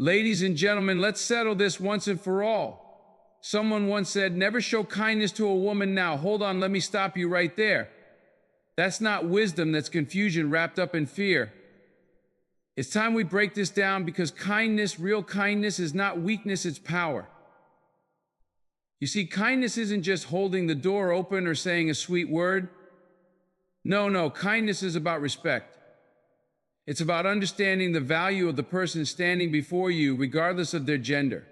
Ladies and gentlemen, let's settle this once and for all. Someone once said, never show kindness to a woman now. Hold on, let me stop you right there. That's not wisdom, that's confusion wrapped up in fear. It's time we break this down because kindness, real kindness, is not weakness, it's power. You see, kindness isn't just holding the door open or saying a sweet word. No, kindness is about respect. It's about understanding the value of the person standing before you, regardless of their gender.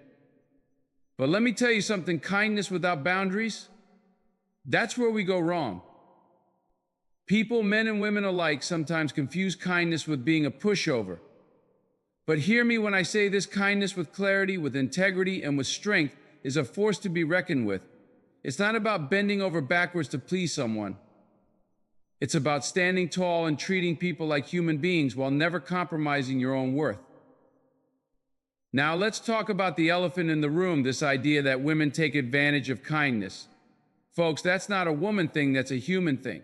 But let me tell you something, kindness without boundaries, that's where we go wrong. People, men and women alike, sometimes confuse kindness with being a pushover. But hear me when I say this: kindness with clarity, with integrity, and with strength is a force to be reckoned with. It's not about bending over backwards to please someone. It's about standing tall and treating people like human beings while never compromising your own worth. Now let's talk about the elephant in the room, this idea that women take advantage of kindness. Folks, that's not a woman thing, that's a human thing.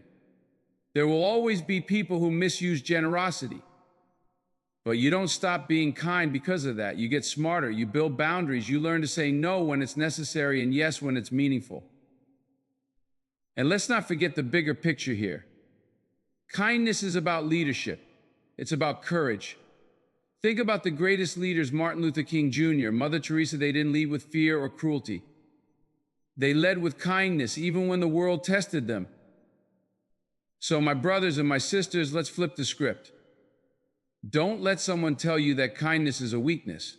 There will always be people who misuse generosity. But you don't stop being kind because of that. You get smarter, you build boundaries, you learn to say no when it's necessary and yes when it's meaningful. And let's not forget the bigger picture here. Kindness is about leadership. It's about courage. Think about the greatest leaders, Martin Luther King Jr., Mother Teresa. They didn't lead with fear or cruelty. They led with kindness, even when the world tested them. So my brothers and my sisters, let's flip the script. Don't let someone tell you that kindness is a weakness.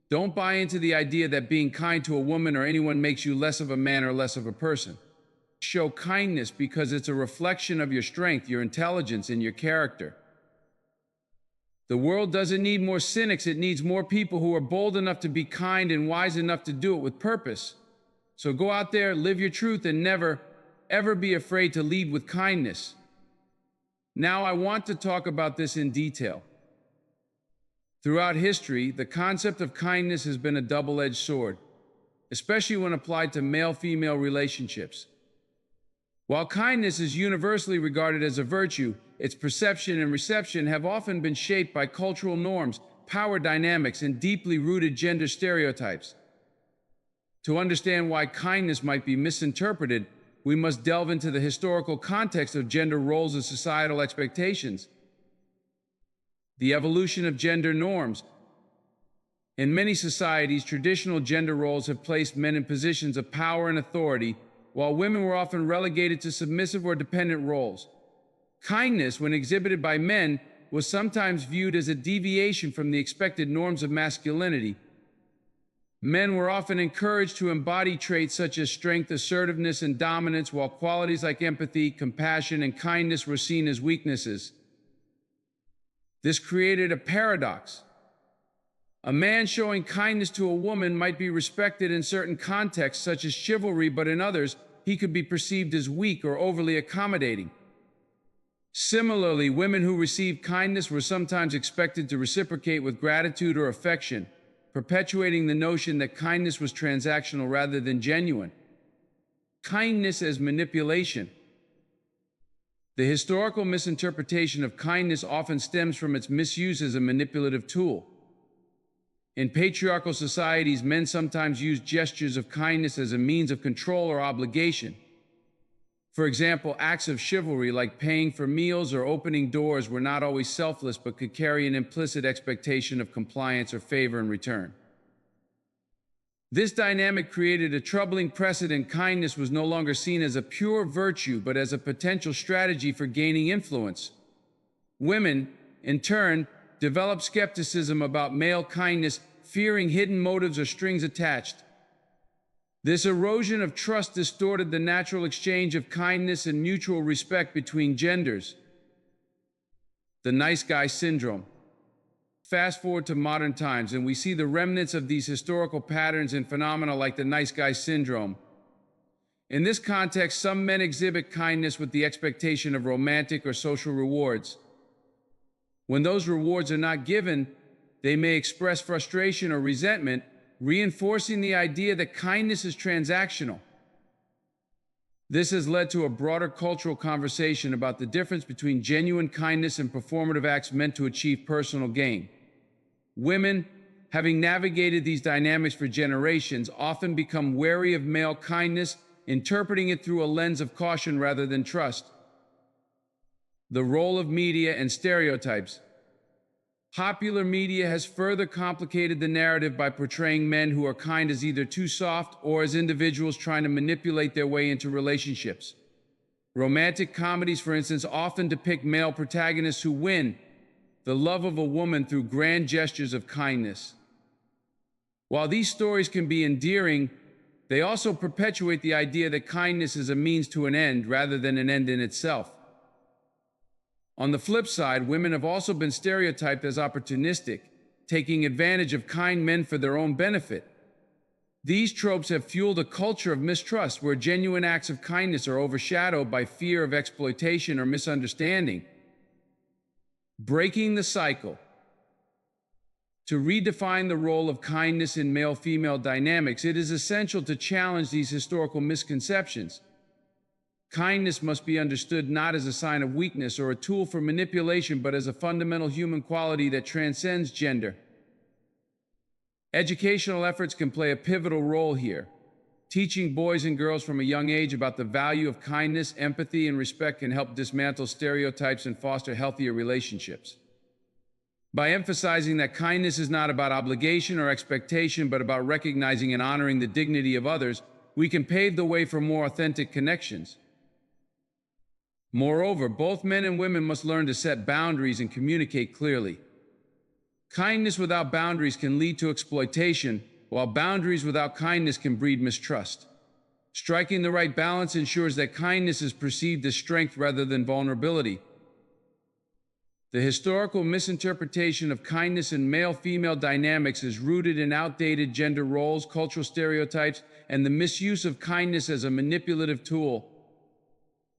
Don't buy into the idea that being kind to a woman or anyone makes you less of a man or less of a person. Show kindness because it's a reflection of your strength, your intelligence, and your character. The world doesn't need more cynics, it needs more people who are bold enough to be kind and wise enough to do it with purpose. So go out there, live your truth, and never, ever be afraid to lead with kindness. Now I want to talk about this in detail. Throughout history, the concept of kindness has been a double-edged sword, especially when applied to male-female relationships. While kindness is universally regarded as a virtue, its perception and reception have often been shaped by cultural norms, power dynamics, and deeply rooted gender stereotypes. To understand why kindness might be misinterpreted, we must delve into the historical context of gender roles and societal expectations. The evolution of gender norms. In many societies, traditional gender roles have placed men in positions of power and authority, while women were often relegated to submissive or dependent roles. Kindness, when exhibited by men, was sometimes viewed as a deviation from the expected norms of masculinity. Men were often encouraged to embody traits such as strength, assertiveness, and dominance, while qualities like empathy, compassion, and kindness were seen as weaknesses. This created a paradox. A man showing kindness to a woman might be respected in certain contexts, such as chivalry, but in others, he could be perceived as weak or overly accommodating. Similarly, women who received kindness were sometimes expected to reciprocate with gratitude or affection, perpetuating the notion that kindness was transactional rather than genuine. Kindness as manipulation. The historical misinterpretation of kindness often stems from its misuse as a manipulative tool. In patriarchal societies, men sometimes use gestures of kindness as a means of control or obligation. For example, acts of chivalry like paying for meals or opening doors were not always selfless but could carry an implicit expectation of compliance or favor in return. This dynamic created a troubling precedent. Kindness was no longer seen as a pure virtue but as a potential strategy for gaining influence. Women, in turn, developed skepticism about male kindness, fearing hidden motives or strings attached. This erosion of trust distorted the natural exchange of kindness and mutual respect between genders. The nice guy syndrome. Fast forward to modern times, and we see the remnants of these historical patterns and phenomena like the nice guy syndrome. In this context, some men exhibit kindness with the expectation of romantic or social rewards. When those rewards are not given, they may express frustration or resentment, reinforcing the idea that kindness is transactional. This has led to a broader cultural conversation about the difference between genuine kindness and performative acts meant to achieve personal gain. Women having navigated these dynamics for generations, often become wary of male kindness, interpreting it through a lens of caution rather than trust. The role of media and stereotypes. Popular media has further complicated the narrative by portraying men who are kind as either too soft or as individuals trying to manipulate their way into relationships. Romantic comedies, for instance, often depict male protagonists who win the love of a woman through grand gestures of kindness. While these stories can be endearing, they also perpetuate the idea that kindness is a means to an end rather than an end in itself. On the flip side, women have also been stereotyped as opportunistic, taking advantage of kind men for their own benefit. These tropes have fueled a culture of mistrust where genuine acts of kindness are overshadowed by fear of exploitation or misunderstanding. Breaking the cycle. To redefine the role of kindness in male-female dynamics, it is essential to challenge these historical misconceptions. Kindness must be understood not as a sign of weakness or a tool for manipulation, but as a fundamental human quality that transcends gender. Educational efforts can play a pivotal role here. Teaching boys and girls from a young age about the value of kindness, empathy, and respect can help dismantle stereotypes and foster healthier relationships. By emphasizing that kindness is not about obligation or expectation, but about recognizing and honoring the dignity of others, we can pave the way for more authentic connections. Moreover, both men and women must learn to set boundaries and communicate clearly. Kindness without boundaries can lead to exploitation, while boundaries without kindness can breed mistrust. Striking the right balance ensures that kindness is perceived as strength rather than vulnerability. The historical misinterpretation of kindness in male-female dynamics is rooted in outdated gender roles, cultural stereotypes, and the misuse of kindness as a manipulative tool.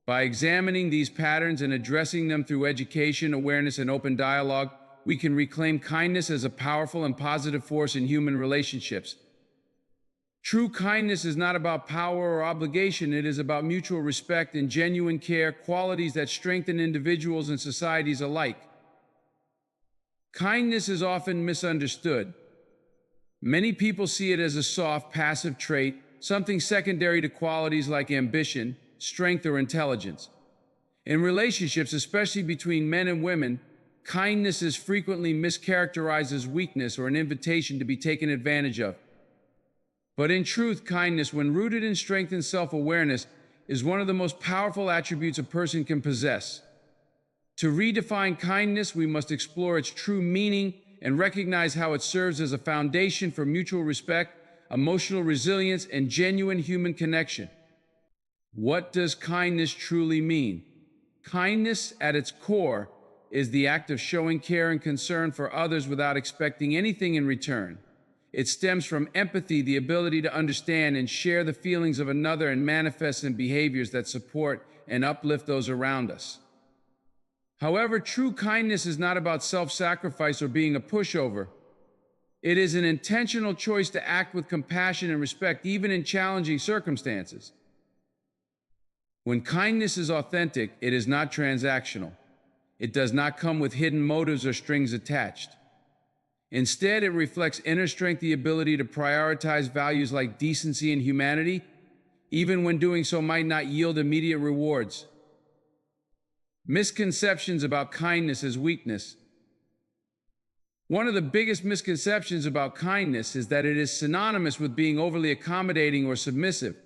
By examining these patterns and addressing them through education, awareness, and open dialogue, we can reclaim kindness as a powerful and positive force in human relationships. True kindness is not about power or obligation. It is about mutual respect and genuine care, qualities that strengthen individuals and societies alike. Kindness is often misunderstood. Many people see it as a soft, passive trait, something secondary to qualities like ambition, strength, or intelligence. In relationships, especially between men and women, kindness is frequently mischaracterized as weakness or an invitation to be taken advantage of. But in truth, kindness, when rooted in strength and self-awareness, is one of the most powerful attributes a person can possess. To redefine kindness, we must explore its true meaning and recognize how it serves as a foundation for mutual respect, emotional resilience, and genuine human connection. What does kindness truly mean? Kindness, at its core, is the act of showing care and concern for others without expecting anything in return. It stems from empathy, the ability to understand and share the feelings of another, and manifests in behaviors that support and uplift those around us. However, true kindness is not about self-sacrifice or being a pushover. It is an intentional choice to act with compassion and respect, even in challenging circumstances. When kindness is authentic, it is not transactional. It does not come with hidden motives or strings attached. Instead, it reflects inner strength, the ability to prioritize values like decency and humanity, even when doing so might not yield immediate rewards. Misconceptions about kindness as weakness. One of the biggest misconceptions about kindness is that it is synonymous with being overly accommodating or submissive.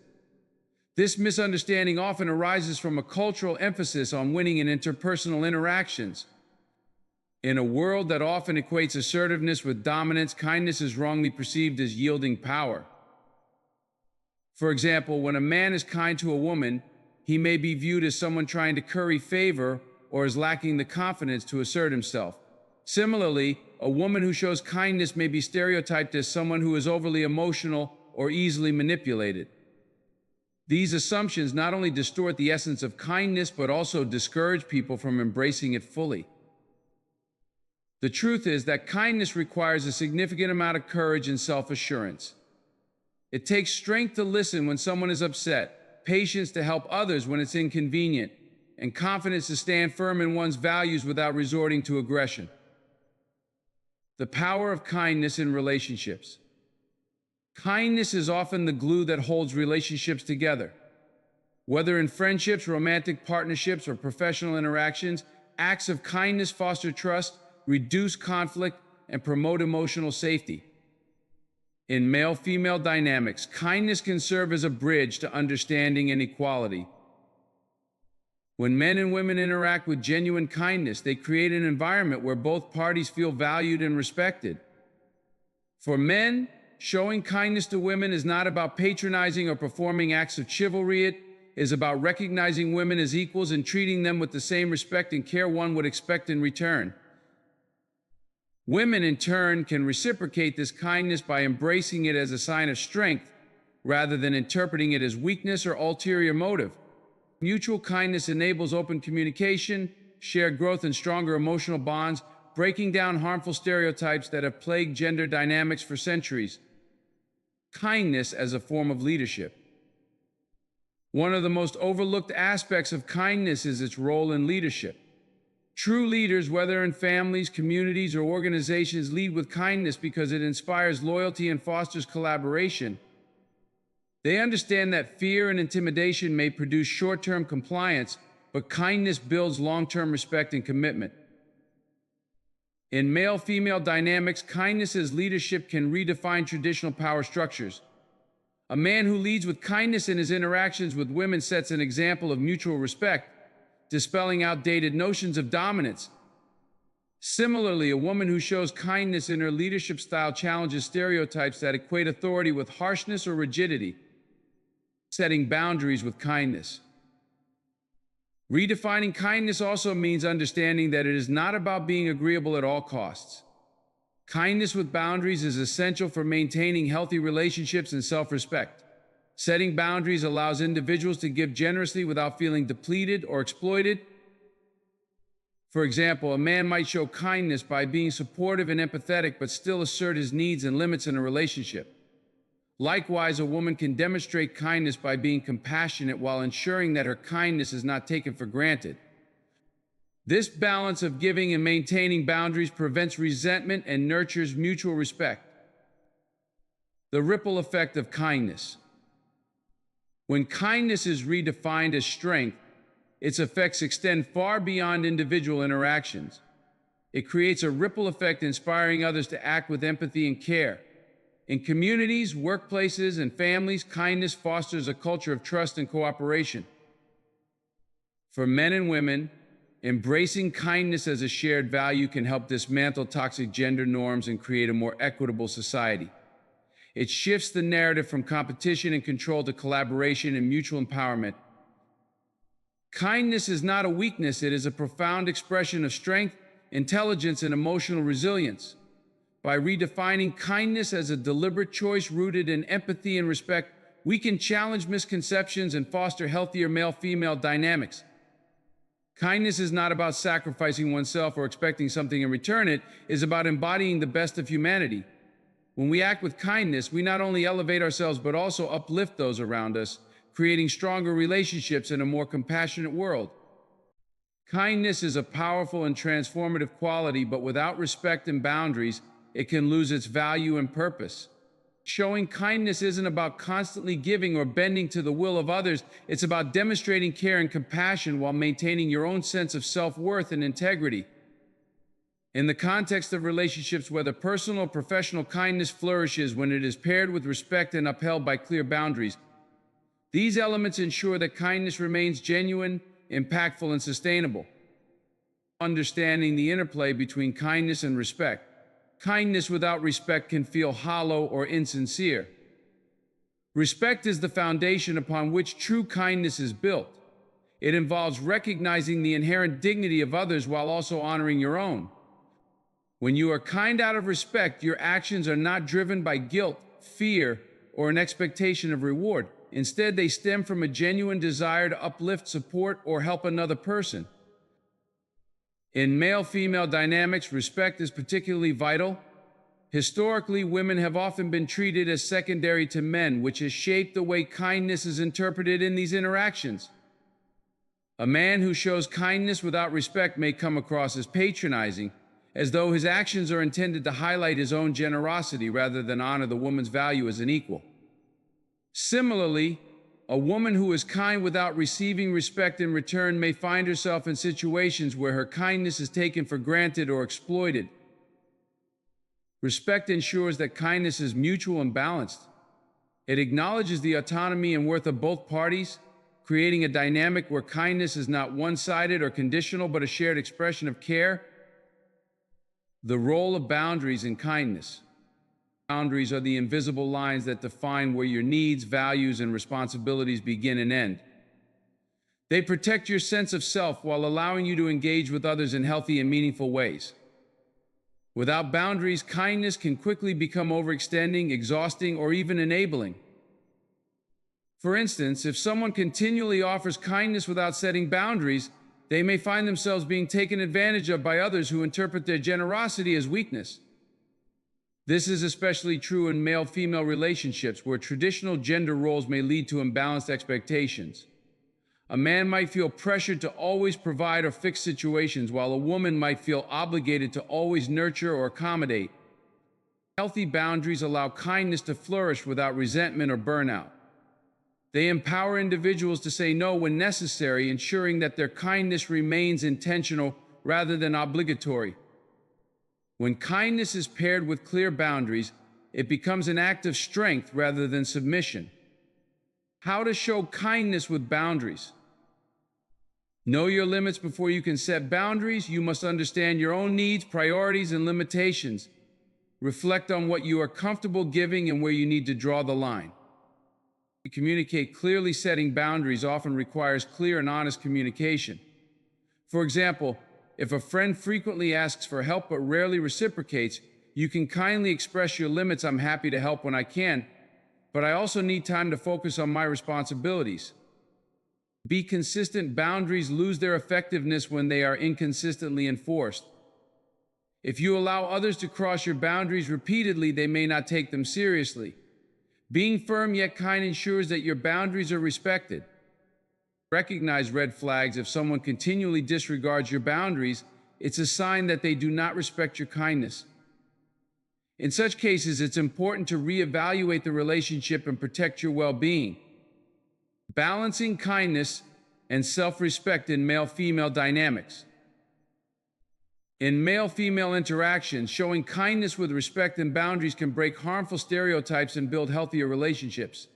This misunderstanding often arises from a cultural emphasis on winning in interpersonal interactions. In a world that often equates assertiveness with dominance, kindness is wrongly perceived as yielding power. For example, when a man is kind to a woman, he may be viewed as someone trying to curry favor or as lacking the confidence to assert himself. Similarly, a woman who shows kindness may be stereotyped as someone who is overly emotional or easily manipulated. These assumptions not only distort the essence of kindness, but also discourage people from embracing it fully. The truth is that kindness requires a significant amount of courage and self-assurance. It takes strength to listen when someone is upset, patience to help others when it's inconvenient, and confidence to stand firm in one's values without resorting to aggression. The power of kindness in relationships. Kindness is often the glue that holds relationships together. Whether in friendships, romantic partnerships, or professional interactions, acts of kindness foster trust, reduce conflict, and promote emotional safety. In male-female dynamics, kindness can serve as a bridge to understanding and equality. When men and women interact with genuine kindness, they create an environment where both parties feel valued and respected. For men, showing kindness to women is not about patronizing or performing acts of chivalry. It is about recognizing women as equals and treating them with the same respect and care one would expect in return. Women, in turn, can reciprocate this kindness by embracing it as a sign of strength rather than interpreting it as weakness or ulterior motive. Mutual kindness enables open communication, shared growth, and stronger emotional bonds, breaking down harmful stereotypes that have plagued gender dynamics for centuries. Kindness as a form of leadership. One of the most overlooked aspects of kindness is its role in leadership. True leaders, whether in families, communities, or organizations, lead with kindness because it inspires loyalty and fosters collaboration. They understand that fear and intimidation may produce short-term compliance, but kindness builds long-term respect and commitment. In male-female dynamics, kindness as leadership can redefine traditional power structures. A man who leads with kindness in his interactions with women sets an example of mutual respect, dispelling outdated notions of dominance. Similarly, a woman who shows kindness in her leadership style challenges stereotypes that equate authority with harshness or rigidity. Setting boundaries with kindness. Redefining kindness also means understanding that it is not about being agreeable at all costs. Kindness with boundaries is essential for maintaining healthy relationships and self-respect. Setting boundaries allows individuals to give generously without feeling depleted or exploited. For example, a man might show kindness by being supportive and empathetic, but still assert his needs and limits in a relationship. Likewise, a woman can demonstrate kindness by being compassionate while ensuring that her kindness is not taken for granted. This balance of giving and maintaining boundaries prevents resentment and nurtures mutual respect. The ripple effect of kindness. When kindness is redefined as strength, its effects extend far beyond individual interactions. It creates a ripple effect, inspiring others to act with empathy and care. In communities, workplaces, and families, kindness fosters a culture of trust and cooperation. For men and women, embracing kindness as a shared value can help dismantle toxic gender norms and create a more equitable society. It shifts the narrative from competition and control to collaboration and mutual empowerment. Kindness is not a weakness, it is a profound expression of strength, intelligence, and emotional resilience. By redefining kindness as a deliberate choice rooted in empathy and respect, we can challenge misconceptions and foster healthier male-female dynamics. Kindness is not about sacrificing oneself or expecting something in return. It is about embodying the best of humanity. When we act with kindness, we not only elevate ourselves but also uplift those around us, creating stronger relationships in a more compassionate world. Kindness is a powerful and transformative quality, but without respect and boundaries, it can lose its value and purpose. Showing kindness isn't about constantly giving or bending to the will of others. It's about demonstrating care and compassion while maintaining your own sense of self-worth and integrity. In the context of relationships, whether personal or professional, kindness flourishes when it is paired with respect and upheld by clear boundaries. These elements ensure that kindness remains genuine, impactful, and sustainable. Understanding the interplay between kindness and respect. Kindness without respect can feel hollow or insincere. Respect is the foundation upon which true kindness is built. It involves recognizing the inherent dignity of others while also honoring your own. When you are kind out of respect, your actions are not driven by guilt, fear, or an expectation of reward. Instead, they stem from a genuine desire to uplift, support, or help another person. In male-female dynamics, respect is particularly vital. Historically, women have often been treated as secondary to men, which has shaped the way kindness is interpreted in these interactions. A man who shows kindness without respect may come across as patronizing, as though his actions are intended to highlight his own generosity rather than honor the woman's value as an equal. Similarly, a woman who is kind without receiving respect in return may find herself in situations where her kindness is taken for granted or exploited. Respect ensures that kindness is mutual and balanced. It acknowledges the autonomy and worth of both parties, creating a dynamic where kindness is not one-sided or conditional, but a shared expression of care. The role of boundaries in kindness. Boundaries are the invisible lines that define where your needs, values, and responsibilities begin and end. They protect your sense of self while allowing you to engage with others in healthy and meaningful ways. Without boundaries, kindness can quickly become overextending, exhausting, or even enabling. For instance, if someone continually offers kindness without setting boundaries, they may find themselves being taken advantage of by others who interpret their generosity as weakness. This is especially true in male-female relationships where traditional gender roles may lead to imbalanced expectations. A man might feel pressured to always provide or fix situations, while a woman might feel obligated to always nurture or accommodate. Healthy boundaries allow kindness to flourish without resentment or burnout. They empower individuals to say no when necessary, ensuring that their kindness remains intentional rather than obligatory. When kindness is paired with clear boundaries, it becomes an act of strength rather than submission. How to show kindness with boundaries. Know your limits before you can set boundaries. You must understand your own needs, priorities, and limitations. Reflect on what you are comfortable giving and where you need to draw the line. To communicate clearly, setting boundaries often requires clear and honest communication. For example, if a friend frequently asks for help but rarely reciprocates, you can kindly express your limits. I'm happy to help when I can, but I also need time to focus on my responsibilities. Be consistent. Boundaries lose their effectiveness when they are inconsistently enforced. If you allow others to cross your boundaries repeatedly, they may not take them seriously. Being firm yet kind ensures that your boundaries are respected. Recognize red flags. If someone continually disregards your boundaries, it's a sign that they do not respect your kindness. In such cases, it's important to reevaluate the relationship and protect your well-being. Balancing kindness and self-respect in male-female dynamics. In male-female interactions, showing kindness with respect and boundaries can break harmful stereotypes and build healthier relationships.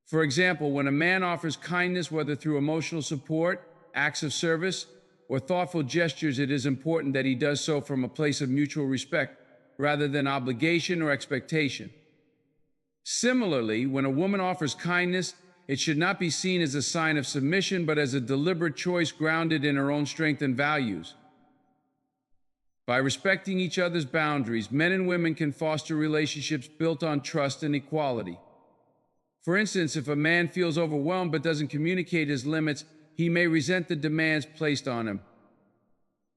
For example, when a man offers kindness, whether through emotional support, acts of service, or thoughtful gestures, it is important that he does so from a place of mutual respect rather than obligation or expectation. Similarly, when a woman offers kindness, it should not be seen as a sign of submission, but as a deliberate choice grounded in her own strength and values. By respecting each other's boundaries, men and women can foster relationships built on trust and equality. For instance, if a man feels overwhelmed but doesn't communicate his limits, he may resent the demands placed on him.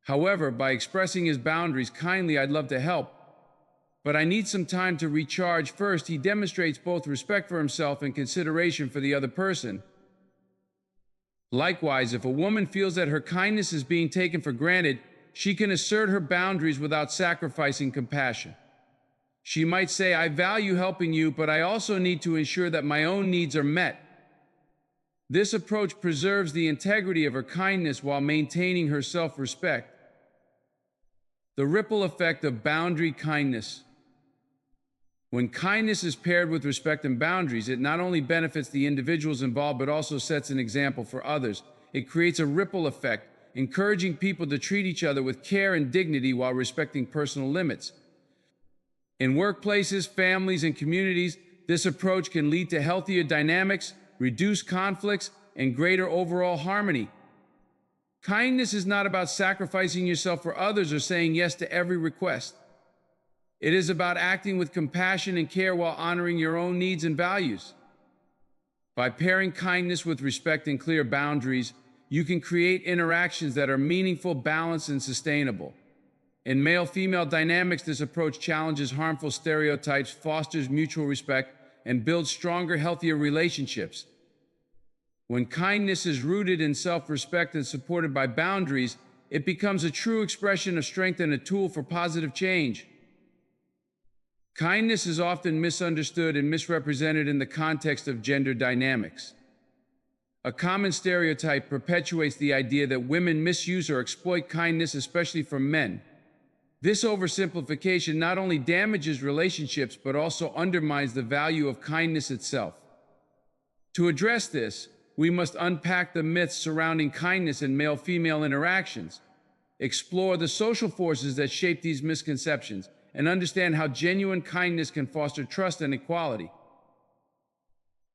However, by expressing his boundaries kindly, "I'd love to help, but I need some time to recharge first," he demonstrates both respect for himself and consideration for the other person. Likewise, if a woman feels that her kindness is being taken for granted, she can assert her boundaries without sacrificing compassion. She might say, "I value helping you, but I also need to ensure that my own needs are met." This approach preserves the integrity of her kindness while maintaining her self-respect. The ripple effect of boundary kindness. When kindness is paired with respect and boundaries, it not only benefits the individuals involved, but also sets an example for others. It creates a ripple effect, encouraging people to treat each other with care and dignity while respecting personal limits. In workplaces, families, and communities, this approach can lead to healthier dynamics, reduced conflicts, and greater overall harmony. Kindness is not about sacrificing yourself for others or saying yes to every request. It is about acting with compassion and care while honoring your own needs and values. By pairing kindness with respect and clear boundaries, you can create interactions that are meaningful, balanced, and sustainable. In male-female dynamics, this approach challenges harmful stereotypes, fosters mutual respect, and builds stronger, healthier relationships. When kindness is rooted in self-respect and supported by boundaries, it becomes a true expression of strength and a tool for positive change. Kindness is often misunderstood and misrepresented in the context of gender dynamics. A common stereotype perpetuates the idea that women misuse or exploit kindness, especially from men. This oversimplification not only damages relationships, but also undermines the value of kindness itself. To address this, we must unpack the myths surrounding kindness in male-female interactions, explore the social forces that shape these misconceptions, and understand how genuine kindness can foster trust and equality.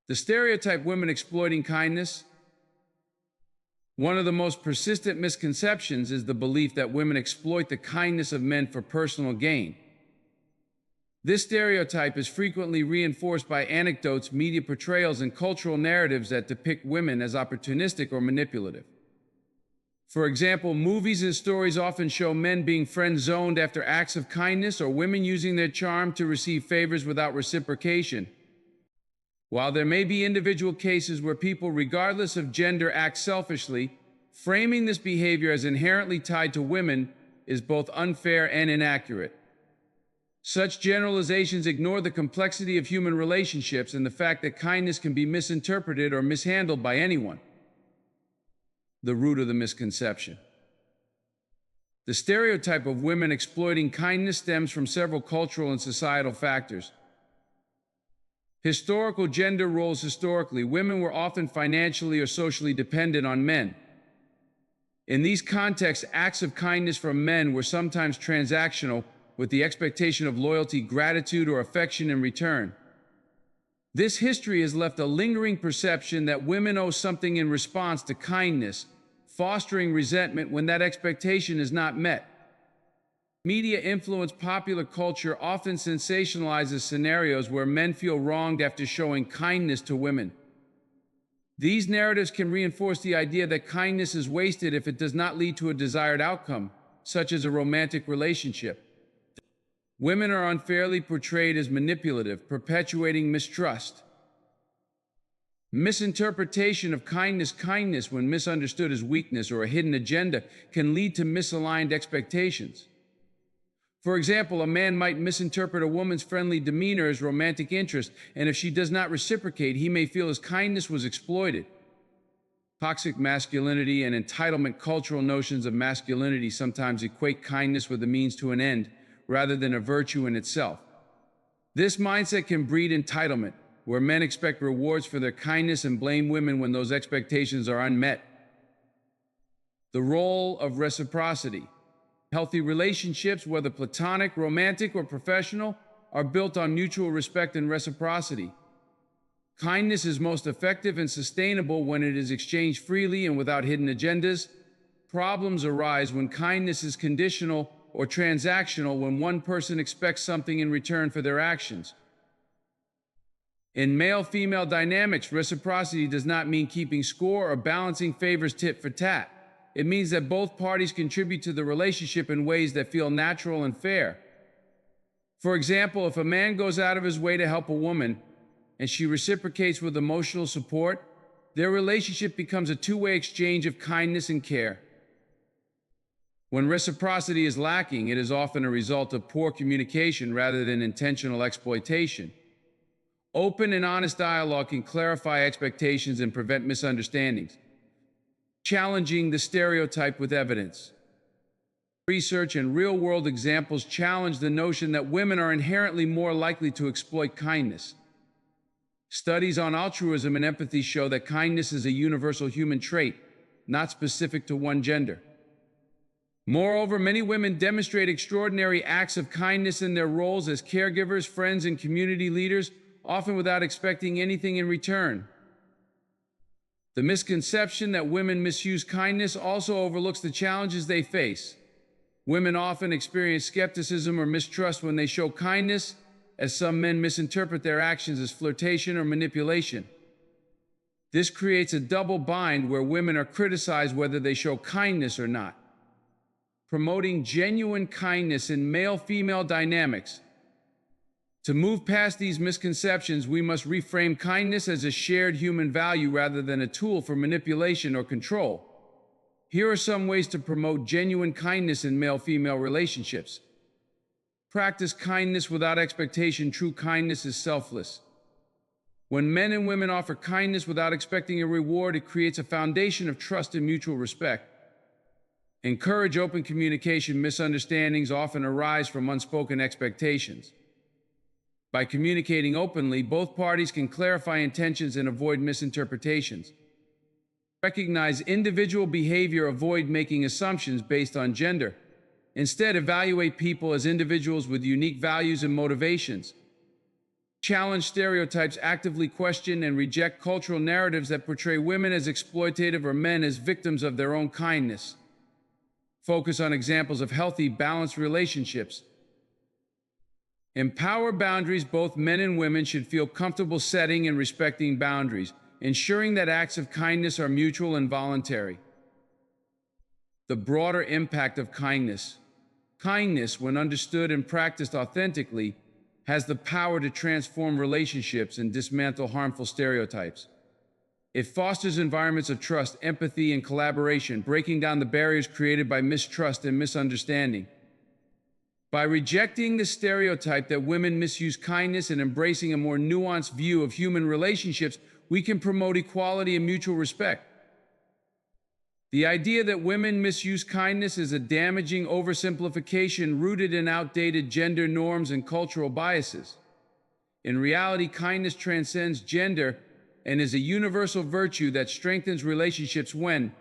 The stereotype women exploiting kindness. One of the most persistent misconceptions is the belief that women exploit the kindness of men for personal gain. This stereotype is frequently reinforced by anecdotes, media portrayals, and cultural narratives that depict women as opportunistic or manipulative. For example, movies and stories often show men being friend-zoned after acts of kindness, or women using their charm to receive favors without reciprocation. While there may be individual cases where people, regardless of gender, act selfishly, framing this behavior as inherently tied to women is both unfair and inaccurate. Such generalizations ignore the complexity of human relationships and the fact that kindness can be misinterpreted or mishandled by anyone. The root of the misconception. The stereotype of women exploiting kindness stems from several cultural and societal factors. Historical gender roles. Historically, women were often financially or socially dependent on men. In these contexts, acts of kindness from men were sometimes transactional, with the expectation of loyalty, gratitude, or affection in return. This history has left a lingering perception that women owe something in response to kindness, fostering resentment when that expectation is not met. Media-influenced popular culture often sensationalizes scenarios where men feel wronged after showing kindness to women. These narratives can reinforce the idea that kindness is wasted if it does not lead to a desired outcome, such as a romantic relationship. Women are unfairly portrayed as manipulative, perpetuating mistrust. Misinterpretation of kindness. Kindness, when misunderstood as weakness or a hidden agenda, can lead to misaligned expectations. For example, a man might misinterpret a woman's friendly demeanor as romantic interest, and if she does not reciprocate, he may feel his kindness was exploited. Toxic masculinity and entitlement. Cultural notions of masculinity sometimes equate kindness with a means to an end, rather than a virtue in itself. This mindset can breed entitlement, where men expect rewards for their kindness and blame women when those expectations are unmet. The role of reciprocity. Healthy relationships, whether platonic, romantic, or professional, are built on mutual respect and reciprocity. Kindness is most effective and sustainable when it is exchanged freely and without hidden agendas. Problems arise when kindness is conditional or transactional, when one person expects something in return for their actions. In male-female dynamics, reciprocity does not mean keeping score or balancing favors tit for tat. It means that both parties contribute to the relationship in ways that feel natural and fair. For example, if a man goes out of his way to help a woman and she reciprocates with emotional support, their relationship becomes a two-way exchange of kindness and care. When reciprocity is lacking, it is often a result of poor communication rather than intentional exploitation. Open and honest dialogue can clarify expectations and prevent misunderstandings. Challenging the stereotype with evidence. Research and real-world examples challenge the notion that women are inherently more likely to exploit kindness. Studies on altruism and empathy show that kindness is a universal human trait, not specific to one gender. Moreover, many women demonstrate extraordinary acts of kindness in their roles as caregivers, friends, and community leaders, often without expecting anything in return. The misconception that women misuse kindness also overlooks the challenges they face. Women often experience skepticism or mistrust when they show kindness, as some men misinterpret their actions as flirtation or manipulation. This creates a double bind where women are criticized whether they show kindness or not. Promoting genuine kindness in male-female dynamics. To move past these misconceptions, we must reframe kindness as a shared human value rather than a tool for manipulation or control. Here are some ways to promote genuine kindness in male-female relationships. Practice kindness without expectation. True kindness is selfless. When men and women offer kindness without expecting a reward, it creates a foundation of trust and mutual respect. Encourage open communication. Misunderstandings often arise from unspoken expectations. By communicating openly, both parties can clarify intentions and avoid misinterpretations. Recognize individual behavior. Avoid making assumptions based on gender. Instead, evaluate people as individuals with unique values and motivations. Challenge stereotypes. Actively question and reject cultural narratives that portray women as exploitative or men as victims of their own kindness. Focus on examples of healthy, balanced relationships. Empower boundaries. Both men and women should feel comfortable setting and respecting boundaries, ensuring that acts of kindness are mutual and voluntary. The broader impact of kindness. Kindness, when understood and practiced authentically, has the power to transform relationships and dismantle harmful stereotypes. It fosters environments of trust, empathy, and collaboration, breaking down the barriers created by mistrust and misunderstanding. By rejecting the stereotype that women misuse kindness and embracing a more nuanced view of human relationships, we can promote equality and mutual respect. The idea that women misuse kindness is a damaging oversimplification rooted in outdated gender norms and cultural biases. In reality, kindness transcends gender and is a universal virtue that strengthens relationships when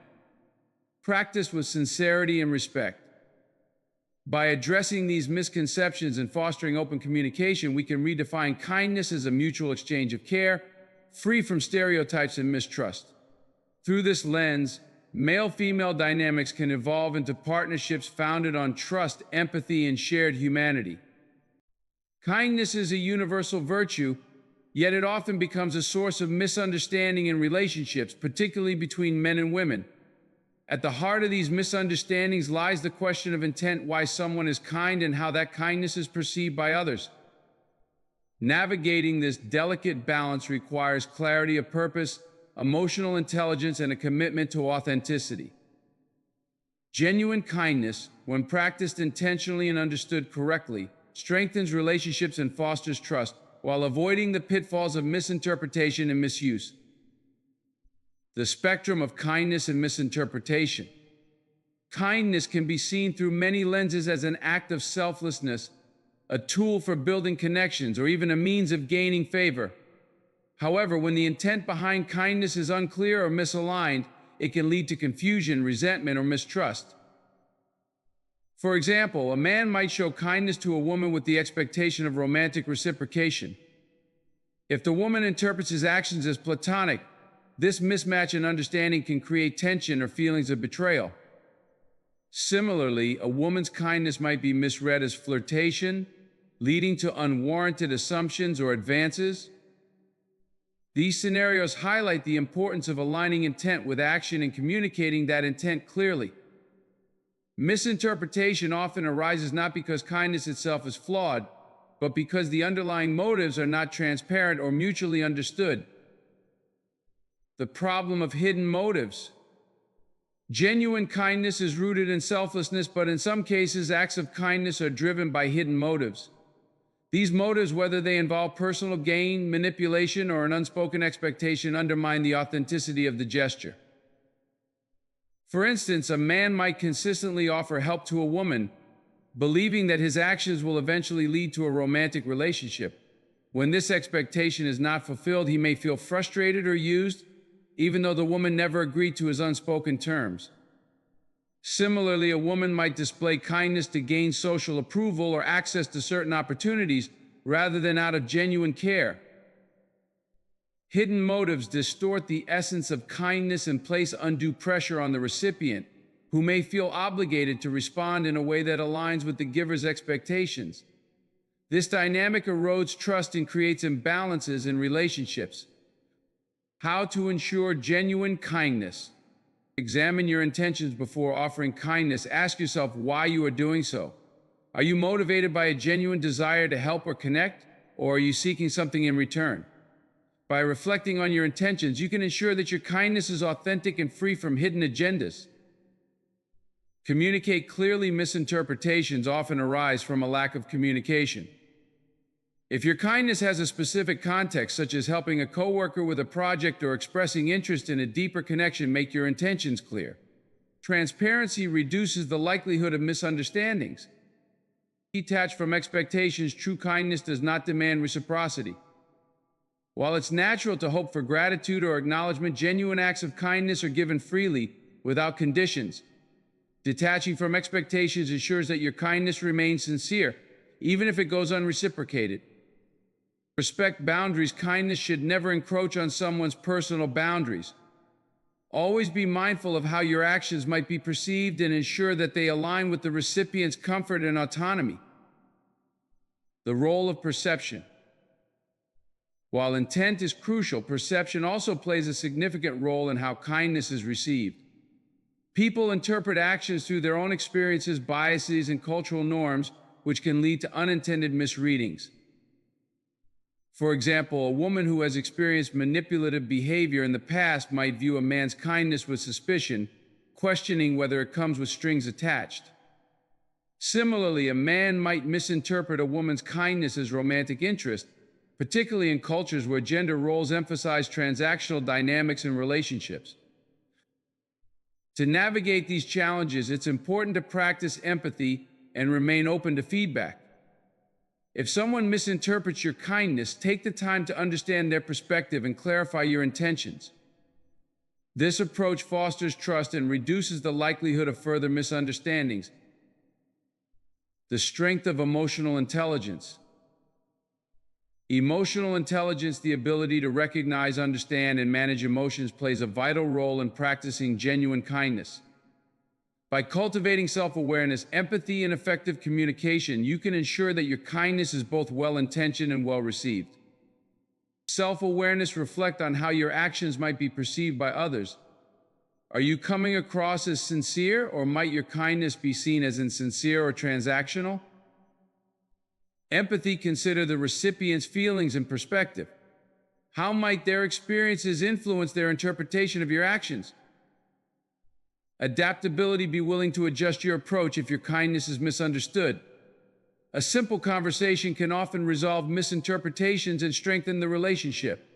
practiced with sincerity and respect. By addressing these misconceptions and fostering open communication, we can redefine kindness as a mutual exchange of care, free from stereotypes and mistrust. Through this lens, male-female dynamics can evolve into partnerships founded on trust, empathy, and shared humanity. Kindness is a universal virtue, yet it often becomes a source of misunderstanding in relationships, particularly between men and women. At the heart of these misunderstandings lies the question of intent, why someone is kind and how that kindness is perceived by others. Navigating this delicate balance requires clarity of purpose, emotional intelligence, and a commitment to authenticity. Genuine kindness, when practiced intentionally and understood correctly, strengthens relationships and fosters trust, while avoiding the pitfalls of misinterpretation and misuse. The spectrum of kindness and misinterpretation. Kindness can be seen through many lenses as an act of selflessness, a tool for building connections, or even a means of gaining favor. However, when the intent behind kindness is unclear or misaligned, it can lead to confusion, resentment, or mistrust. For example, a man might show kindness to a woman with the expectation of romantic reciprocation. If the woman interprets his actions as platonic, this mismatch in understanding can create tension or feelings of betrayal. Similarly, a woman's kindness might be misread as flirtation, leading to unwarranted assumptions or advances. These scenarios highlight the importance of aligning intent with action and communicating that intent clearly. Misinterpretation often arises not because kindness itself is flawed, but because the underlying motives are not transparent or mutually understood. The problem of hidden motives. Genuine kindness is rooted in selflessness, but in some cases, acts of kindness are driven by hidden motives. These motives, whether they involve personal gain, manipulation, or an unspoken expectation, undermine the authenticity of the gesture. For instance, a man might consistently offer help to a woman, believing that his actions will eventually lead to a romantic relationship. When this expectation is not fulfilled, he may feel frustrated or used, even though the woman never agreed to his unspoken terms. Similarly, a woman might display kindness to gain social approval or access to certain opportunities rather than out of genuine care. Hidden motives distort the essence of kindness and place undue pressure on the recipient, who may feel obligated to respond in a way that aligns with the giver's expectations. This dynamic erodes trust and creates imbalances in relationships. How to ensure genuine kindness. Examine your intentions before offering kindness. Ask yourself why you are doing so. Are you motivated by a genuine desire to help or connect, or are you seeking something in return? By reflecting on your intentions, you can ensure that your kindness is authentic and free from hidden agendas. Communicate clearly. Misinterpretations often arise from a lack of communication. If your kindness has a specific context, such as helping a coworker with a project or expressing interest in a deeper connection, make your intentions clear. Transparency reduces the likelihood of misunderstandings. Detached from expectations, true kindness does not demand reciprocity. While it's natural to hope for gratitude or acknowledgement, genuine acts of kindness are given freely, without conditions. Detaching from expectations ensures that your kindness remains sincere, even if it goes unreciprocated. Respect boundaries. Kindness should never encroach on someone's personal boundaries. Always be mindful of how your actions might be perceived and ensure that they align with the recipient's comfort and autonomy. The role of perception. While intent is crucial, perception also plays a significant role in how kindness is received. People interpret actions through their own experiences, biases, and cultural norms, which can lead to unintended misreadings. For example, a woman who has experienced manipulative behavior in the past might view a man's kindness with suspicion, questioning whether it comes with strings attached. Similarly, a man might misinterpret a woman's kindness as romantic interest, particularly in cultures where gender roles emphasize transactional dynamics in relationships. To navigate these challenges, it's important to practice empathy and remain open to feedback. If someone misinterprets your kindness, take the time to understand their perspective and clarify your intentions. This approach fosters trust and reduces the likelihood of further misunderstandings. The strength of emotional intelligence. Emotional intelligence, the ability to recognize, understand, and manage emotions, plays a vital role in practicing genuine kindness. By cultivating self-awareness, empathy, and effective communication, you can ensure that your kindness is both well-intentioned and well-received. Self-awareness reflects on how your actions might be perceived by others. Are you coming across as sincere, or might your kindness be seen as insincere or transactional? Empathy, consider the recipient's feelings and perspective. How might their experiences influence their interpretation of your actions? Adaptability, be willing to adjust your approach if your kindness is misunderstood. A simple conversation can often resolve misinterpretations and strengthen the relationship.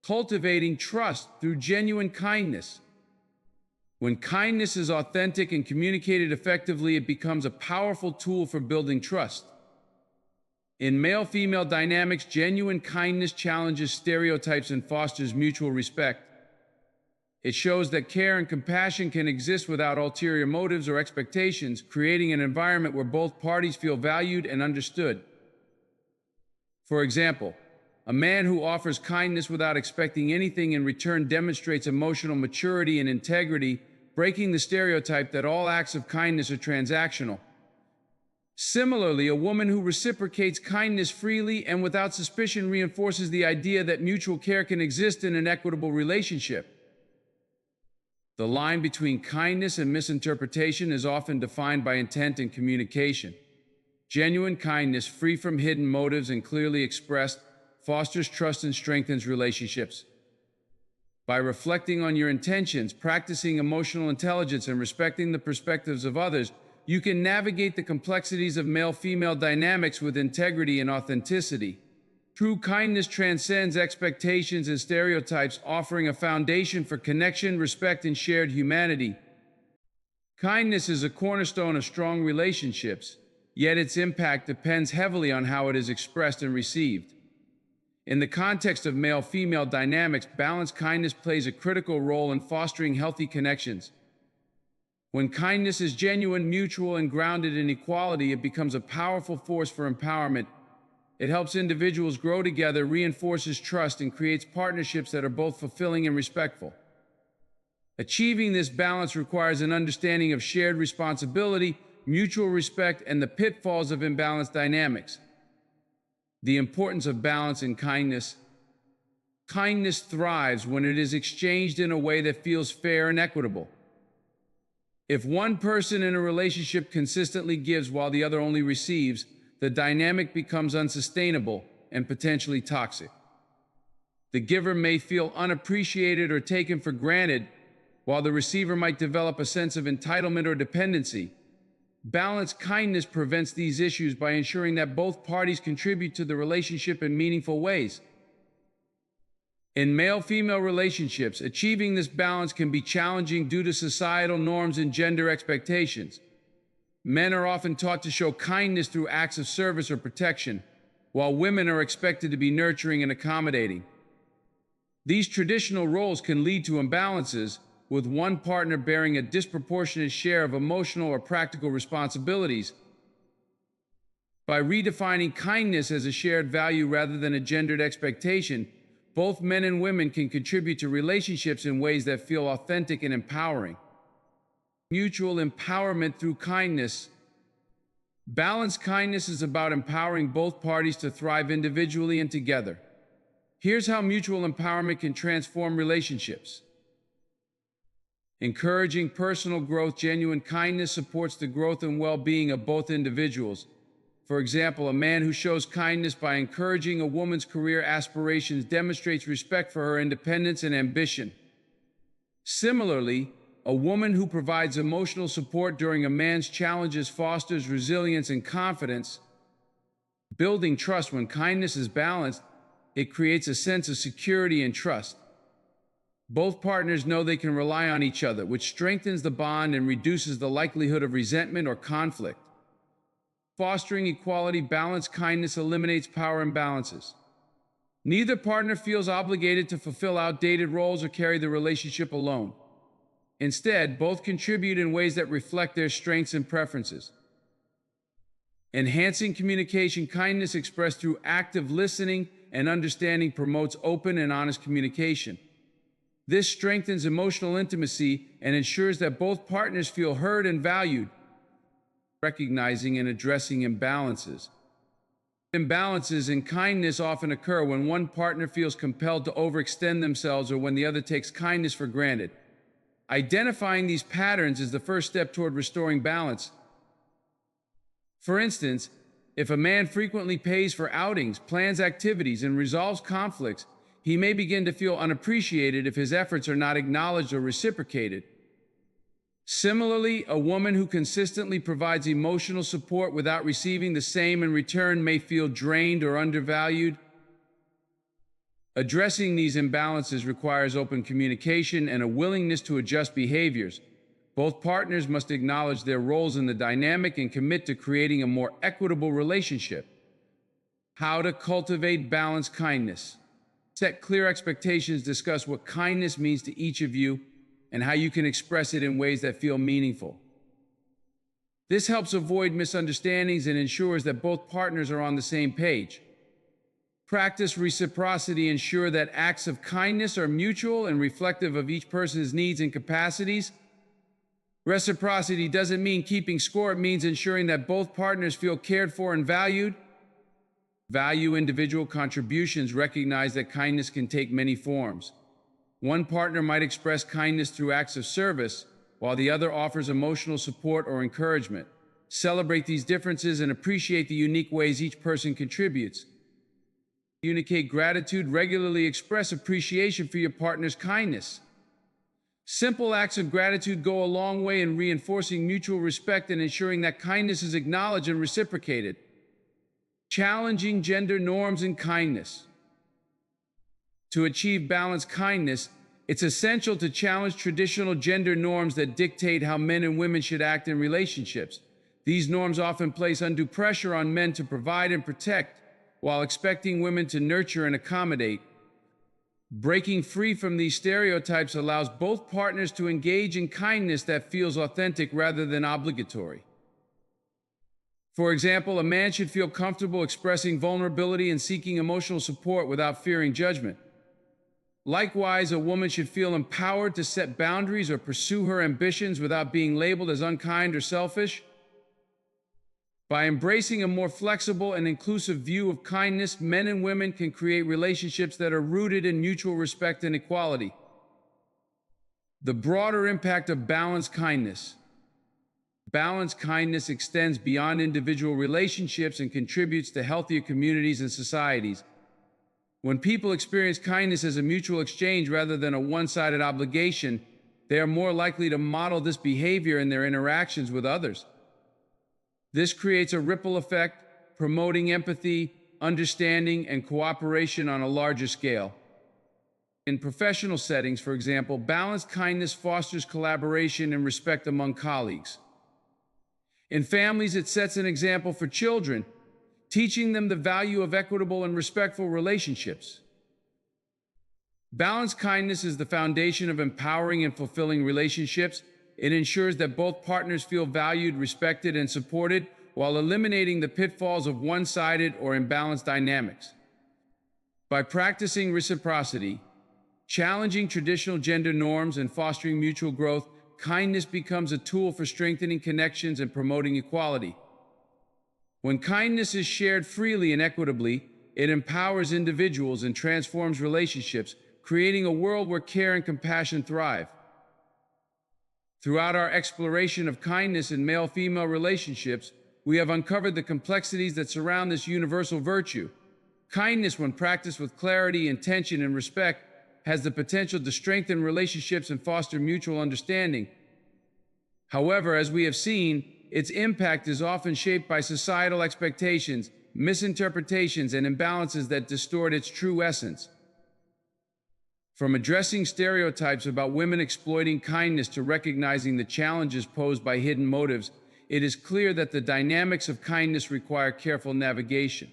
Cultivating trust through genuine kindness. When kindness is authentic and communicated effectively, it becomes a powerful tool for building trust. In male-female dynamics, genuine kindness challenges stereotypes and fosters mutual respect. It shows that care and compassion can exist without ulterior motives or expectations, creating an environment where both parties feel valued and understood. For example, a man who offers kindness without expecting anything in return demonstrates emotional maturity and integrity, breaking the stereotype that all acts of kindness are transactional. Similarly, a woman who reciprocates kindness freely and without suspicion reinforces the idea that mutual care can exist in an equitable relationship. The line between kindness and misinterpretation is often defined by intent and communication. Genuine kindness, free from hidden motives and clearly expressed, fosters trust and strengthens relationships. By reflecting on your intentions, practicing emotional intelligence, and respecting the perspectives of others, you can navigate the complexities of male-female dynamics with integrity and authenticity. True kindness transcends expectations and stereotypes, offering a foundation for connection, respect, and shared humanity. Kindness is a cornerstone of strong relationships, yet its impact depends heavily on how it is expressed and received. In the context of male-female dynamics, balanced kindness plays a critical role in fostering healthy connections. When kindness is genuine, mutual, and grounded in equality, it becomes a powerful force for empowerment. It helps individuals grow together, reinforces trust, and creates partnerships that are both fulfilling and respectful. Achieving this balance requires an understanding of shared responsibility, mutual respect, and the pitfalls of imbalanced dynamics. The importance of balance in kindness. Kindness thrives when it is exchanged in a way that feels fair and equitable. If one person in a relationship consistently gives while the other only receives, the dynamic becomes unsustainable and potentially toxic. The giver may feel unappreciated or taken for granted, while the receiver might develop a sense of entitlement or dependency. Balanced kindness prevents these issues by ensuring that both parties contribute to the relationship in meaningful ways. In male-female relationships, achieving this balance can be challenging due to societal norms and gender expectations. Men are often taught to show kindness through acts of service or protection, while women are expected to be nurturing and accommodating. These traditional roles can lead to imbalances, with one partner bearing a disproportionate share of emotional or practical responsibilities. By redefining kindness as a shared value rather than a gendered expectation, both men and women can contribute to relationships in ways that feel authentic and empowering. Mutual empowerment through kindness. Balanced kindness is about empowering both parties to thrive individually and together. Here's how mutual empowerment can transform relationships. Encouraging personal growth. Genuine kindness supports the growth and well-being of both individuals. For example, a man who shows kindness by encouraging a woman's career aspirations demonstrates respect for her independence and ambition. Similarly, a woman who provides emotional support during a man's challenges fosters resilience and confidence. Building trust. When kindness is balanced, it creates a sense of security and trust. Both partners know they can rely on each other, which strengthens the bond and reduces the likelihood of resentment or conflict. Fostering equality. Balanced kindness eliminates power imbalances. Neither partner feels obligated to fulfill outdated roles or carry the relationship alone. Instead, both contribute in ways that reflect their strengths and preferences. Enhancing communication. Kindness expressed through active listening and understanding promotes open and honest communication. This strengthens emotional intimacy and ensures that both partners feel heard and valued. Recognizing and addressing imbalances. Imbalances in kindness often occur when one partner feels compelled to overextend themselves or when the other takes kindness for granted. Identifying these patterns is the first step toward restoring balance. For instance, if a man frequently pays for outings, plans activities, and resolves conflicts, he may begin to feel unappreciated if his efforts are not acknowledged or reciprocated. Similarly, a woman who consistently provides emotional support without receiving the same in return may feel drained or undervalued. Addressing these imbalances requires open communication and a willingness to adjust behaviors. Both partners must acknowledge their roles in the dynamic and commit to creating a more equitable relationship. How to cultivate balanced kindness. Set clear expectations. Discuss what kindness means to each of you and how you can express it in ways that feel meaningful. This helps avoid misunderstandings and ensures that both partners are on the same page. Practice reciprocity. Ensure that acts of kindness are mutual and reflective of each person's needs and capacities. Reciprocity doesn't mean keeping score. It means ensuring that both partners feel cared for and valued. Value individual contributions. Recognize that kindness can take many forms. One partner might express kindness through acts of service, while the other offers emotional support or encouragement. Celebrate these differences and appreciate the unique ways each person contributes. Communicate gratitude. Regularly express appreciation for your partner's kindness. Simple acts of gratitude go a long way in reinforcing mutual respect and ensuring that kindness is acknowledged and reciprocated. Challenging gender norms and kindness. To achieve balanced kindness, it's essential to challenge traditional gender norms that dictate how men and women should act in relationships. These norms often place undue pressure on men to provide and protect, while expecting women to nurture and accommodate. Breaking free from these stereotypes allows both partners to engage in kindness that feels authentic rather than obligatory. For example, a man should feel comfortable expressing vulnerability and seeking emotional support without fearing judgment. Likewise, a woman should feel empowered to set boundaries or pursue her ambitions without being labeled as unkind or selfish. By embracing a more flexible and inclusive view of kindness, men and women can create relationships that are rooted in mutual respect and equality. The broader impact of balanced kindness. Balanced kindness extends beyond individual relationships and contributes to healthier communities and societies. When people experience kindness as a mutual exchange rather than a one-sided obligation, they are more likely to model this behavior in their interactions with others. This creates a ripple effect, promoting empathy, understanding, and cooperation on a larger scale. In professional settings, for example, balanced kindness fosters collaboration and respect among colleagues. In families, it sets an example for children, teaching them the value of equitable and respectful relationships. Balanced kindness is the foundation of empowering and fulfilling relationships. It ensures that both partners feel valued, respected, and supported, while eliminating the pitfalls of one-sided or imbalanced dynamics. By practicing reciprocity, challenging traditional gender norms, and fostering mutual growth, kindness becomes a tool for strengthening connections and promoting equality. When kindness is shared freely and equitably, it empowers individuals and transforms relationships, creating a world where care and compassion thrive. Throughout our exploration of kindness in male-female relationships, we have uncovered the complexities that surround this universal virtue. Kindness, when practiced with clarity, intention, and respect, has the potential to strengthen relationships and foster mutual understanding. However, as we have seen, its impact is often shaped by societal expectations, misinterpretations, and imbalances that distort its true essence. From addressing stereotypes about women exploiting kindness to recognizing the challenges posed by hidden motives, it is clear that the dynamics of kindness require careful navigation.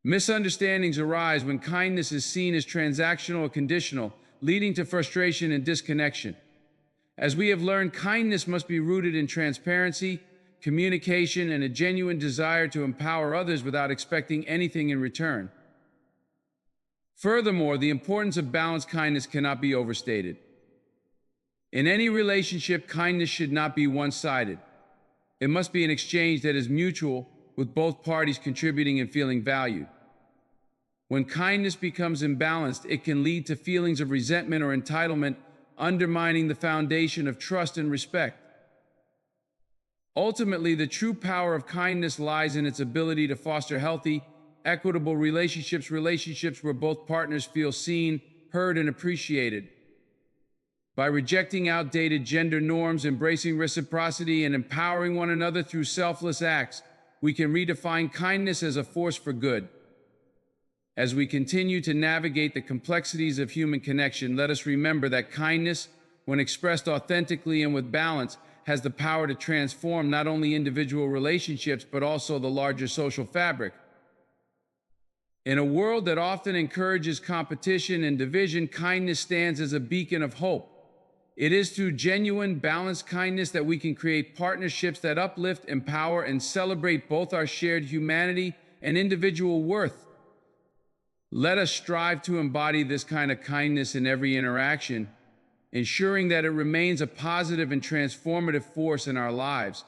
Misunderstandings arise when kindness is seen as transactional or conditional, leading to frustration and disconnection. As we have learned, kindness must be rooted in transparency, communication, and a genuine desire to empower others without expecting anything in return. Furthermore, the importance of balanced kindness cannot be overstated. In any relationship, kindness should not be one-sided. It must be an exchange that is mutual, with both parties contributing and feeling valued. When kindness becomes imbalanced, it can lead to feelings of resentment or entitlement, undermining the foundation of trust and respect. Ultimately, the true power of kindness lies in its ability to foster healthy, equitable relationships where both partners feel seen, heard, and appreciated. By rejecting outdated gender norms, embracing reciprocity, and empowering one another through selfless acts, we can redefine kindness as a force for good. As we continue to navigate the complexities of human connection, let us remember that kindness, when expressed authentically and with balance, has the power to transform not only individual relationships, but also the larger social fabric. In a world that often encourages competition and division, kindness stands as a beacon of hope. It is through genuine, balanced kindness that we can create partnerships that uplift, empower, and celebrate both our shared humanity and individual worth. Let us strive to embody this kind of kindness in every interaction, ensuring that it remains a positive and transformative force in our lives.